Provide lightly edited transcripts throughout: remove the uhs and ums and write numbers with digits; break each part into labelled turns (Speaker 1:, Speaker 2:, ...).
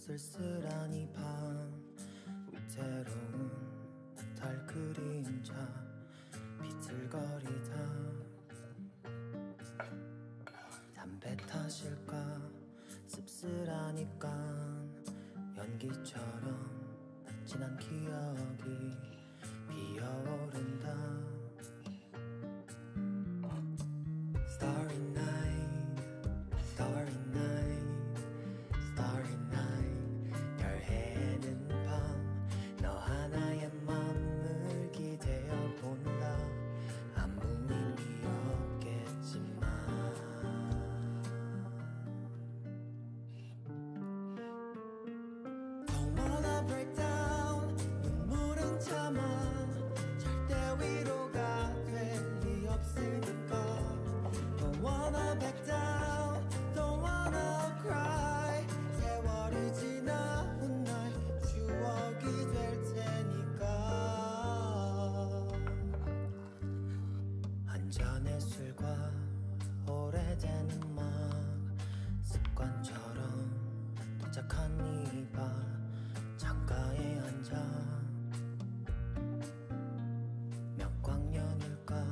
Speaker 1: 쓸쓸한 이 밤 위태로운 달 그림자 비틀거리다 담배 탓일까 씁쓸하니까 연기처럼 지난 기억이 피어오른다 Starry night, starry night, starry night 별 해는 밤 너 하나의 맘을 기대어 본다 아무 의미 없겠지만 Don't wanna break down 눈물은 참아 절대 위로가 될 리 없으니까 Don't wanna back down, don't wanna cry 세월이 지나 훗날 추억이 될 테니까 한 잔의 술과 오래된 음악 습관처럼 도착한 이 밤 창가에 앉아 몇 광년일까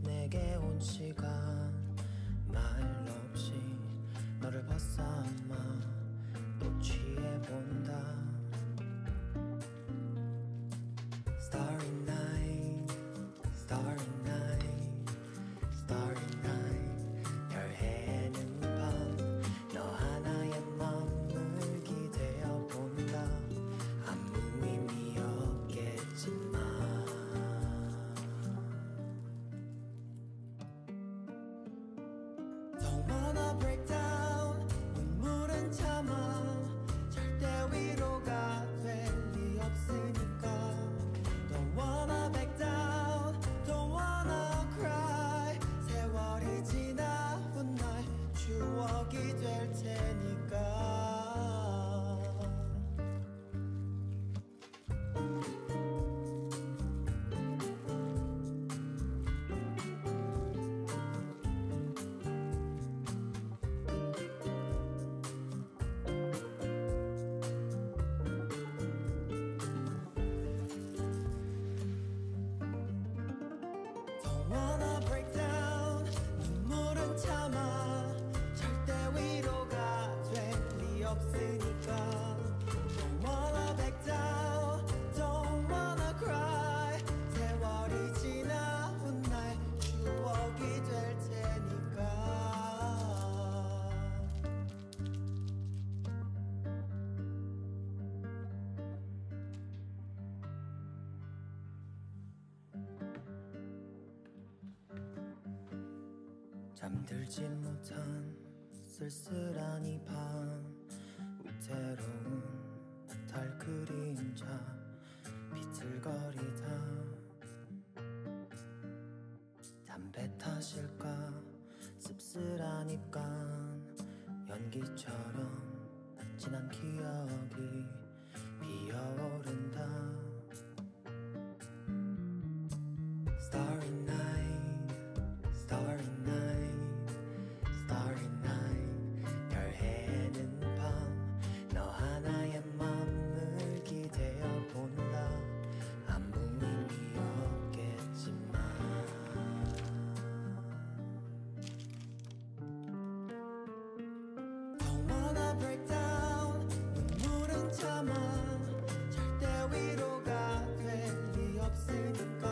Speaker 1: 내게 온 시간 말 없이 너를 벗삼아 또 취해본다 Starry night, starry night, starry night 별 해는 밤 너 하나의 맘을 기대어 본다 아무 의미 없겠지만 Don't wanna break down 눈물은 참아 절대 위로가 될 리 없으니까 Don't wanna back down Don't wanna cry 세월이 지나 훗날 추억이 될 테니까 Don't wanna break down 눈물은 참아 절대 위로가 될 리 없으니까 Don't wanna back down Don't wanna cry 세월이 지나 훗날 추억이 될 테니까 잠들진 못한 쓸쓸한 이 밤 위태로운 달 그림자 비틀거리다 담배 탓일까 씁쓸하니까 연기처럼 지난 기억이 피어오른다 Starry night, starry night, starry night 별 해는 밤 너 하나의 맘을 기대어 본다 아무 의미 없겠지만 Don't wanna break down 눈물은 참아 절대 위로가 될 리 없으니까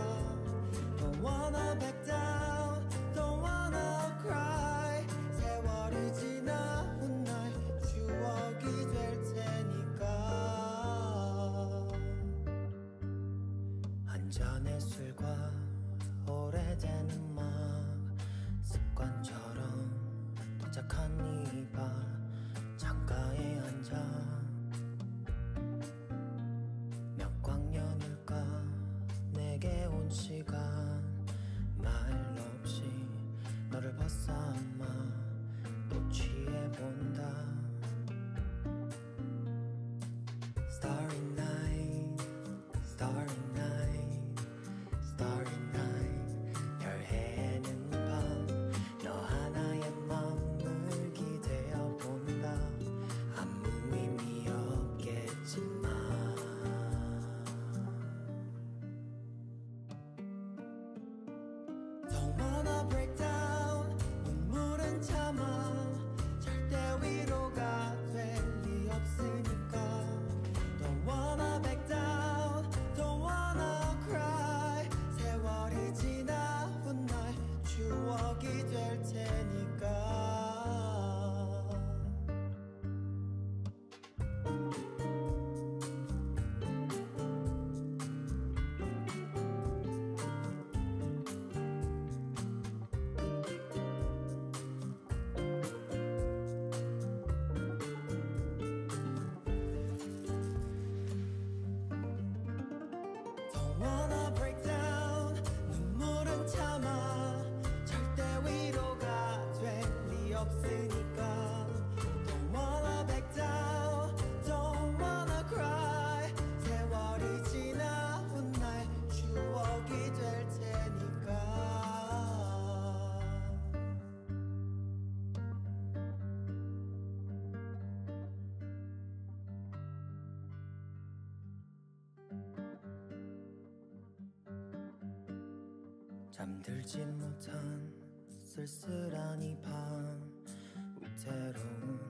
Speaker 1: Don't wanna back down, don't wanna cry 세월이 지나 훗날 추억이 될 테니까 한 잔의 술과 오래된 음악 습관처럼 도착한 이 밤 창가에 앉아 몇 광년일까 내게 온 시간 말 없이 너를 벗삼아 또 취해본다 Starry night, starry night, starry 잠들지 못한 쓸쓸한 이 밤 위태로운